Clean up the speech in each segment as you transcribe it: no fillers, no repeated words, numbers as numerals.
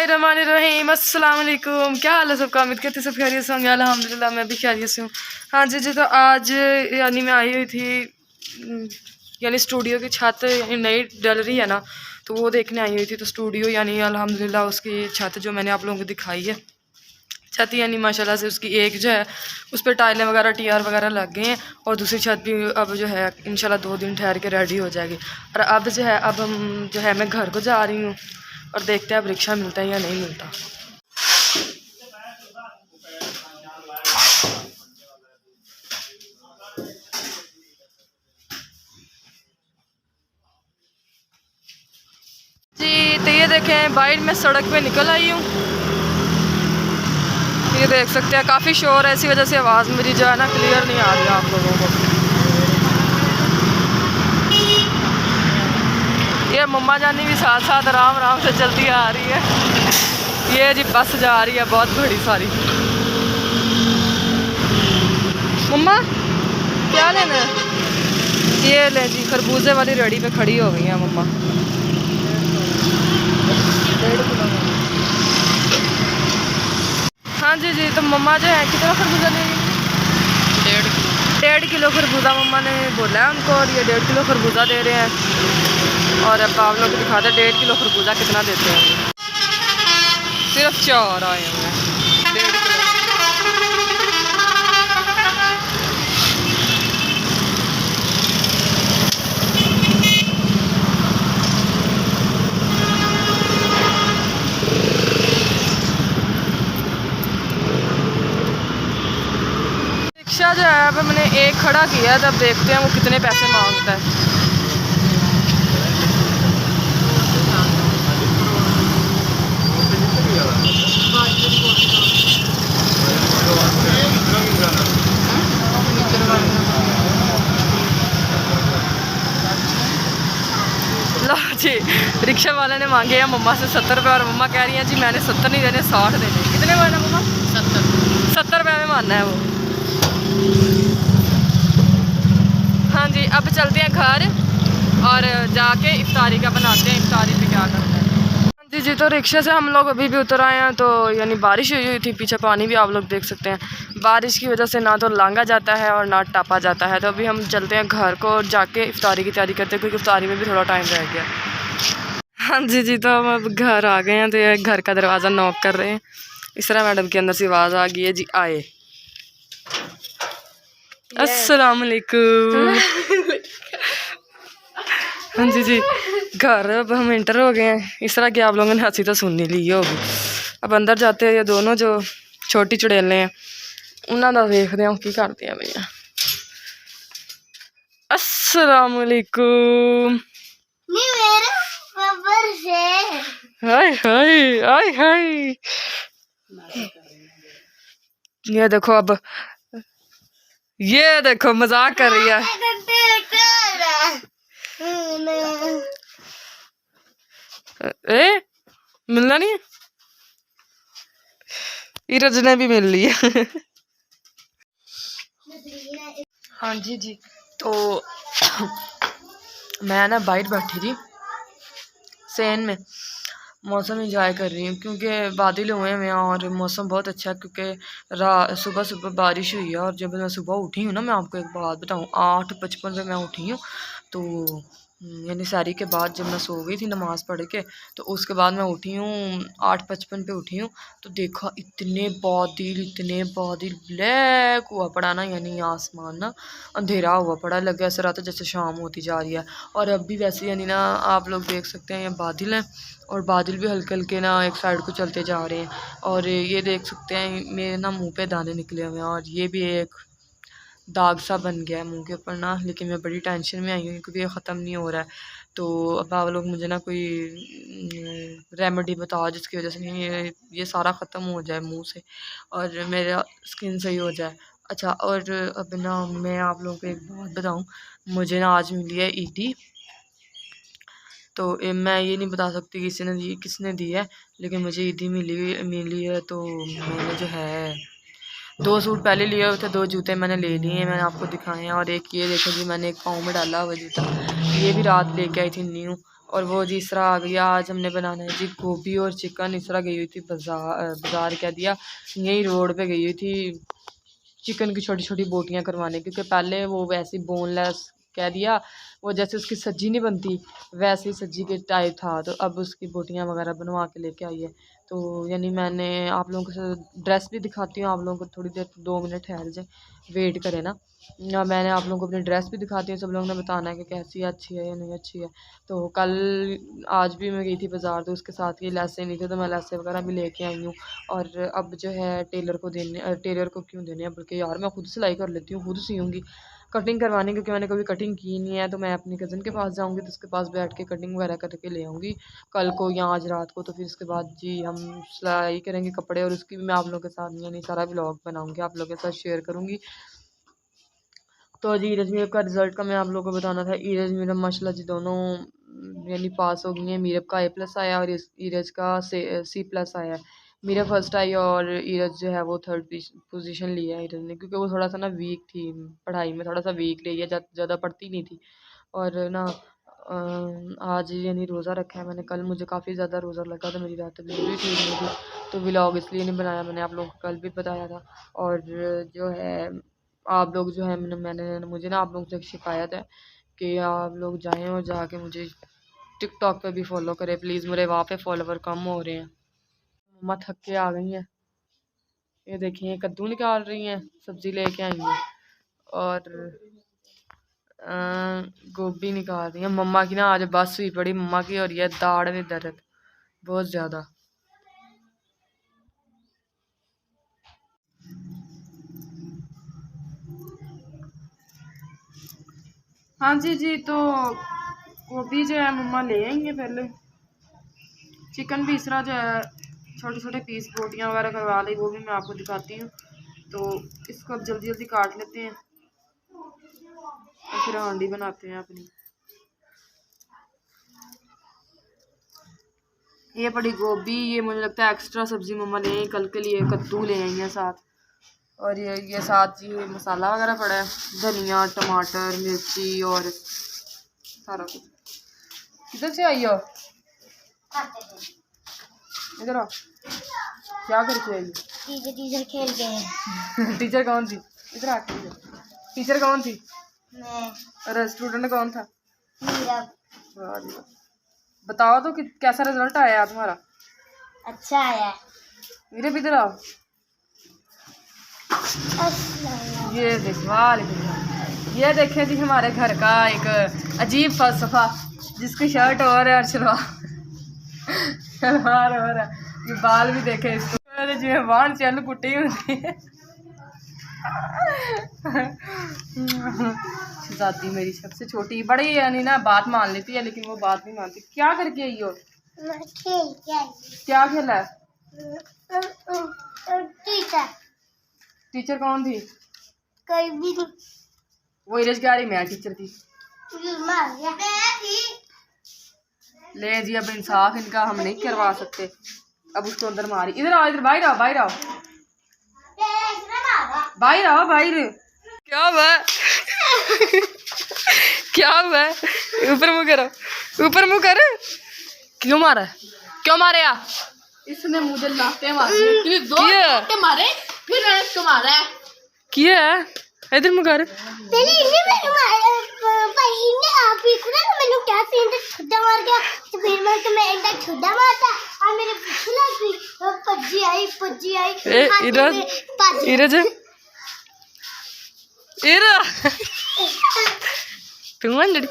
बिस्मिल्लाहिर्रहमानिर्रहीम। अस्सलाम वालेकुम। क्या हाल है सबका? उम्मीद करते सब खैरियत से होंगे। अल्हम्दुलिल्लाह मैं भी खैरियत से हूँ। हाँ जी तो आज यानी मैं आई हुई थी यानी स्टूडियो की छत नई डल रही है ना, तो वो देखने आई हुई थी। तो स्टूडियो यानी अल्हम्दुलिल्लाह उसकी छत जो मैंने आप लोगों को दिखाई है, छत यानी माशाल्लाह से उसकी एक जो है उस पर टाइलें वगैरह टीआर वगैरह लग गए हैं, और दूसरी छत भी अब जो है इंशाल्लाह 2 दिन ठहर के रेडी हो जाएगी। और अब जो है अब हम जो है मैं घर को जा रही हूँ और देखते हैं अब रिक्शा मिलता है या नहीं मिलता। जी तो ये देखें बाहर मैं सड़क पे निकल आई हूँ, ये देख सकते हैं काफ़ी शोर है, इसी वजह से आवाज़ मेरी जो है ना क्लियर नहीं आ रही आप लोगों को। ये मम्मा जानी भी साथ साथ आराम आराम से चलती आ रही है। ये जी बस जा रही है बहुत बड़ी सारी। मम्मा क्या लेना है? ये ले जी, खरबूजे वाली रेडी पे खड़ी हो गई है मम्मा। 1.5 किलो। हाँ जी तो मम्मा जो है कितना खरबूजा लेंगी? 1.5 किलो खरबूजा मम्मा ने बोला है उनको, और ये 1.5 किलो खरबूजा दे रहे हैं। और अब आप लोग को दिखाते हैं 1.5 किलो खरबूजा कितना देते हैं। सिर्फ 4 आए हुए हैं 1.5 किलो। रिक्शा जो है अब मैंने एक खड़ा किया है, तब देखते हैं वो कितने पैसे मांगता है। लो जी, रिक्शा वाले ने मांगे हैं मम्मा से 70 रुपये, और मम्मा कह रही हैं जी मैंने 70 नहीं देने 60 देने। कितने माना मम्मा? 70 रुपये में मानना है वो। हाँ जी अब चलते हैं घर और जाके इफ्तारी का बनाते हैं, इफ्तारी पे क्या करना है। हाँ जी तो रिक्शे से हम लोग अभी भी उतर आए हैं। तो यानी बारिश हुई थी, पीछे पानी भी आप लोग देख सकते हैं। बारिश की वजह से ना तो लांगा जाता है और ना टापा जाता है। तो अभी हम चलते हैं घर को और जाके इफ्तारी की तैयारी करते हैं, क्योंकि इफ्तारी में भी थोड़ा टाइम रह गया। हाँ जी तो हम अब घर आ गए हैं। तो ये घर का दरवाज़ा नॉक कर रहे हैं। इस तरह मैडम की अंदर से आवाज़ आ गई है जी आए। अस्सलाम वालेकुम। हाँ जी घर अब हम इंटर हो गए हैं। इस तरह की आप लोगों ने हंसी तो सुननी ली होगी। अब अंदर जाते हैं, ये दोनों जो छोटी चुड़ैलें हैं उन्होंने देखते हैं की करते हैं भैया। अस्सलाम वालेकुम। हाय हाय हाय हाय। ये देखो अब ये देखो मजाक कर रही है। मिलना नहीं है, इरज ने भी मिल ली है। हाँ जी तो मैं ना बाहर बैठी थी सेन में, मौसम इंजॉय कर रही हूँ क्योंकि बादल हुए हैं और मौसम बहुत अच्छा है। क्योंकि सुबह बारिश हुई है, और जब मैं सुबह उठी हूँ ना, मैं आपको एक बात बताऊँ, 8:55 पे मैं उठी हूँ। तो यानी सारी के बाद जब मैं सो गई थी नमाज़ पढ़ के, तो उसके बाद मैं उठी हूँ 8:55 पे उठी हूँ। तो देखा इतने बादल ब्लैक हुआ पड़ा ना, यानी आसमान ना अंधेरा हुआ पड़ा, लगा ऐसा रहा था जैसे शाम होती जा रही है। और अब भी वैसे यानी ना आप लोग देख सकते हैं ये बादल हैं, और बादल भी हल्के हल्के ना एक साइड को चलते जा रहे हैं। और ये देख सकते हैं मेरे ना मुंह पे दाने निकले हुए हैं, और ये भी एक दाग सा बन गया है मुंह के ऊपर ना। लेकिन मैं बड़ी टेंशन में आई हूँ क्योंकि ये ख़त्म नहीं हो रहा है। तो अब आप लोग मुझे ना कोई रेमेडी बताओ जिसकी वजह से ये सारा ख़त्म हो जाए मुंह से, और मेरा स्किन सही हो जाए। अच्छा, और अब ना मैं आप लोगों को एक बात बताऊँ, मुझे ना आज मिली है ईदी। तो मैं ये नहीं बता सकती किसने दी है, लेकिन मुझे ईदी मिली है। तो मैंने जो है 2 सूट पहले लिए हुए थे, 2 जूते मैंने ले लिए हैं, मैंने आपको दिखाए हैं। और एक ये देखो जी मैंने एक पाँव में डाला हुआ जूता, ये भी रात लेके आई थी न्यू। और वो जी इसरा आ गई। आज हमने बनाना है जी गोभी और चिकन। इसरा गई हुई थी बाज़ार कह दिया, यही रोड पे गई हुई थी चिकन की छोटी छोटी बोटियां करवाने, क्योंकि पहले वो वैसी बोनलेस कह दिया, वो जैसे उसकी सब्जी नहीं बनती वैसे ही सब्जी के टाइप था, तो अब उसकी बोटियां वगैरह बनवा के लेके आई है। तो यानी मैंने आप लोगों को ड्रेस भी दिखाती हूँ, आप लोगों को थोड़ी देर 2 मिनट ठहर जाए, वेट करें ना। मैंने आप लोगों को अपनी ड्रेस भी दिखाती हूँ, सब लोगों ने बताना है कि कैसी है, अच्छी है या नहीं अच्छी है। तो कल आज भी मैं गई थी बाज़ार, तो उसके साथ ये लैसे नहीं थे, तो मैं लैसे वगैरह भी लेके आई हूँ। और अब जो है टेलर को देने, टेलर को क्यों देने हैं, बल्कि यार मैं खुद सिलाई कर लेती हूँ, खुद सीऊँगी। कटिंग करवानी, क्योंकि मैंने कभी कटिंग की नहीं है, तो मैं अपनी कज़न के पास जाऊँगी, तो उसके पास बैठ के कटिंग वगैरह करके ले आऊँगी कल को या आज रात को। तो फिर उसके बाद जी हम सिलाई करेंगे कपड़े, और उसकी भी मैं आप लोगों के साथ यानी सारा व्लॉग बनाऊँगी, आप लोगों के साथ शेयर करूँगी। तो जी ईरज मीरब का रिज़ल्ट का मैं आप लोगों को बताना था। ईरज मीरब माशाल्लाह जी दोनों यानी पास हो गई हैं। मीरब का A+ आया और ईरज का C+ आया है। मीरब फर्स्ट आई और ईरज जो है वो 3rd पोजीशन लिया है ईरज ने, क्योंकि वो थोड़ा सा ना वीक थी पढ़ाई में, थोड़ा सा वीक रही है, ज़्यादा पढ़ती नहीं थी। और ना आज यानी रोज़ा रखा है मैंने, कल मुझे काफ़ी ज़्यादा रोज़ा लगा, तो मेरी रात तबीयत भी ठीक नहीं थी, तो व्लॉग इसलिए नहीं बनाया, मैंने आप लोगों को कल भी बताया था। और जो है आप लोग जो है मैंने मुझे ना आप लोगों से एक शिकायत है कि आप लोग जाएं और जाके मुझे टिकटॉक पे भी फॉलो करें प्लीज़, मेरे वहाँ पे फॉलोवर कम हो रहे हैं। मम्मा थक के आ गई हैं, ये देखिए कद्दू निकाल रही हैं, सब्ज़ी लेके आई हैं, और गोभी निकाल रही हैं। मम्मा की ना आज बस हुई पड़ी, मम्मा की हो रही है दाढ़ में दर्द बहुत ज़्यादा। हाँ जी जी, तो गोभी जो है मम्मा ले आएंगे पहले, चिकन भी इस तरह जो है छोटे छोटे पीस बोटियाँ वगैरह करवा ली, वो भी मैं आपको दिखाती हूँ। तो इसको अब जल्दी जल्दी काट लेते हैं और फिर हांडी बनाते हैं अपनी। ये पड़ी गोभी, ये मुझे लगता है एक्स्ट्रा सब्जी मम्मा ले आई कल के लिए, कद्दू ले आई हैं साथ, और ये साथ ये मसाला वगैरह पड़ा है, धनिया टमाटर मिर्ची और सारा कुछ। किधर से आई हो, इधर आओ, क्या करके आई? टीचर खेल गए। टीचर कौन थी? इधर आ, टीचर कौन थी? मैं। और स्टूडेंट कौन था? बताओ तो कि कैसा रिजल्ट आया तुम्हारा? अच्छा आया। मेरे भी इधर आओ, ये देखो, ये देखे जी हमारे घर का एक अजीब फलसफा, जिसकी शर्ट और है और शलवार और है, ये बाल भी देखे इसको, जो बाण चल कुटी होती है। शहजादी मेरी सबसे छोटी, बड़ी यानी ना बात मान लेती है, लेकिन वो बात नहीं मानती। क्या करके आई हो? खेल के आई। क्या खेला है? टीचर। टीचर कौन थी? कोई भी नहीं। वो इरज कह रही मैं टीचर थी। ले जी अब इंसाफ इनका हम नहीं करवा सकते, अब उसको अंदर मारी। इधर आओ, इधर बाहर आओ, बाहर आओ, बाहर आओ, बाहर। क्या हुआ? क्या हुआ? ऊपर मुँह करो, ऊपर मुँह कर। क्यों मारा? क्यों मारे? इसने मुझे लाते मारे, दो लाते मारे, फिर मैंने इसको मारा है। क्या है? इधर मुँह कर। पहले इन्हें मैंने मारा, पर इन्हें आप ही को ना मैंने क्या से इंदर छुट्टा मार गया, तो फिर मैं इंदर छुट्टा मारता और मेरे पीछे लग गई, पज्जी आई इरज इरा तू अंदर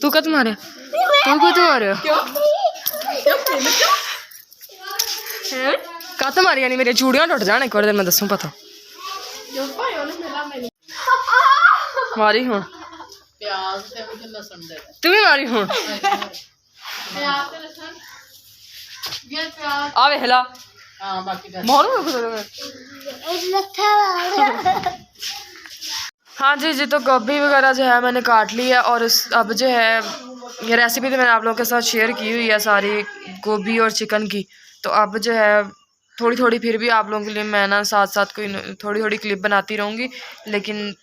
तू कत मारे, तू कत मारे, कत मारी? यानी मेरी चूड़ियां टुट जाने एक बार मैं दसूं पता मारी हूं तू भी मारी हूं आवे हिला मारो। हाँ जी जी, तो गोभी वगैरह जो है मैंने काट ली है, और अब जो है ये रेसिपी तो मैंने आप लोगों के साथ शेयर की हुई है सारी गोभी और चिकन की। तो अब जो है थोड़ी थोड़ी फिर भी आप लोगों के लिए मैं ना साथ साथ कोई थोड़ी थोड़ी क्लिप बनाती रहूँगी, लेकिन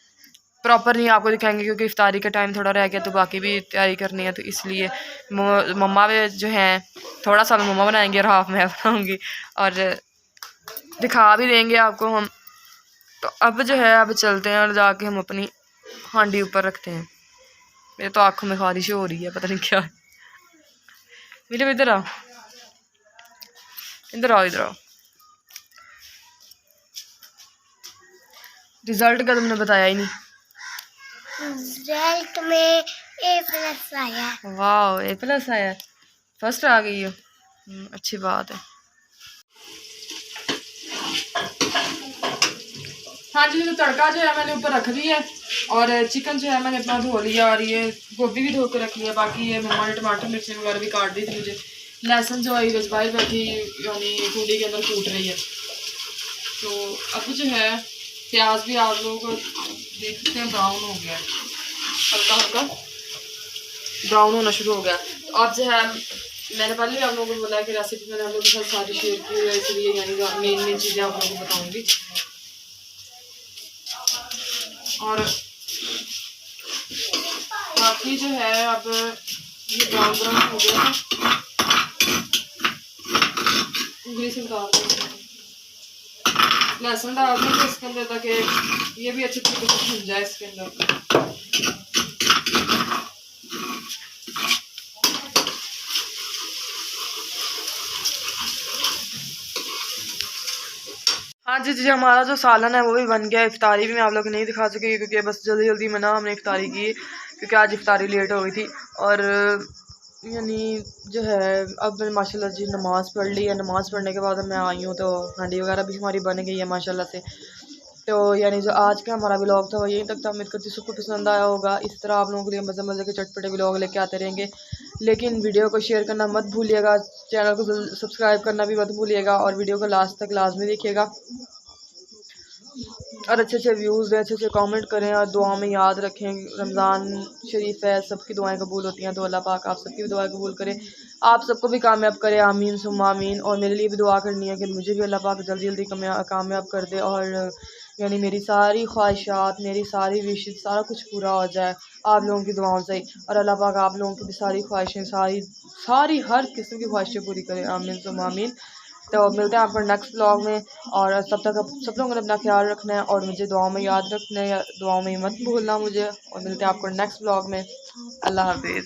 प्रॉपर नहीं आपको दिखाएंगे क्योंकि इफ्तारी का टाइम थोड़ा रह गया, तो बाकी भी तैयारी करनी है, तो इसलिए मम्मा भी जो हैं थोड़ा सा मम्मा बनाएंगे और हाफ मैं बनाऊँगी और दिखा भी देंगे आपको हम। तो अब जो है अब चलते हैं और जाके हम अपनी हांडी ऊपर रखते हैं। मेरे तो आँखों में खारिश हो रही है, पता नहीं क्या है। मेरे इधर आओ, इधर आओ, इधर आओ। रिजल्ट का तुमने बताया ही नहीं। रिजल्ट में A+ आया। वाह, A+ आया, फर्स्ट आ गई हो, अच्छी बात है। हाँ जी, तो तड़का जो है मैंने ऊपर रख दिया है और चिकन जो है मैंने अपना धो लिया और ये गोभी भी धो के रख लिया। बाकी ये मम्मा ने टमाटर मिर्ची वगैरह भी काट दी थी मुझे। लहसुन जो है बाहर बैठी यानी कूड़ी के अंदर कूट रही है। तो अब जो है प्याज भी आप लोग देख सकते हैं ब्राउन हो गया है, हल्का हल्का ब्राउन होना शुरू हो गया। तो अब जो है मैंने पहले भी आप लोगों को बोला कि रेसिपी मैंने आप लोगों के साथ सारी शेयर की है, इसलिए यानी मेन चीज़ें आप लोगों को बताऊँगी। और बाकी जो है अब ये ब्राउन ब्राउन हो गया है, उंगली से लहसुन डाल देंगे इसके अंदर ताकि ये भी अच्छे तरीके से भुन जाए इसके अंदर। हाँ जी जी, हमारा जो सालन है वो भी बन गया। इफ्तारी भी मैं आप लोग को नहीं दिखा सकी क्योंकि बस जल्दी जल्दी में ना हमने इफ्तारी की क्योंकि आज इफ्तारी लेट हो गई थी। और यानी जो है अब मैंने माशाल्लाह जी नमाज़ पढ़ ली है। नमाज़ पढ़ने के बाद मैं आई हूँ तो हांडी वगैरह भी हमारी बन गई है माशाल्लाह से। तो यानी जो आज का हमारा व्लॉग था वो यहीं तक था। उम्मीद करती सबको पसंद आया होगा। इस तरह आप लोगों के लिए मज़े मज़े के चटपटे व्लॉग लेके आते रहेंगे, लेकिन वीडियो को शेयर करना मत भूलिएगा, चैनल को सब्सक्राइब करना भी मत भूलिएगा और वीडियो को लास्ट तक लाजमी देखिएगा और अच्छे अच्छे व्यूज़ दें, अच्छे अच्छे कमेंट करें और दुआ में याद रखें। रमज़ान शरीफ है, सबकी दुआएं कबूल होती हैं, तो अल्लाह पाक आप सबकी भी दुआएं कबूल करे, आप सबको भी कामयाब करे, आमीन सुम्मा आमीन। और मेरे लिए भी दुआ करनी है कि मुझे भी अल्लाह पाक जल्दी जल्दी कामयाब कर दे और यानी मेरी सारी ख्वाहिशात, मेरी सारी विशेज़, सारा कुछ पूरा हो जाए आप लोगों की दुआओं से। और अल्लाह पाक आप लोगों की भी सारी ख्वाहिशें, सारी हर किस्म की ख्वाहिशें पूरी करे, आमीन सुम्मा आमीन। तो मिलते हैं आपको नेक्स्ट ब्लॉग में और तब तक सब लोगों ने अपना ख्याल रखना है और मुझे दुआओं में याद रखना है, दुआओं में मत भूलना मुझे। और मिलते हैं आपको नेक्स्ट ब्लॉग में। अल्लाह हाफिज़।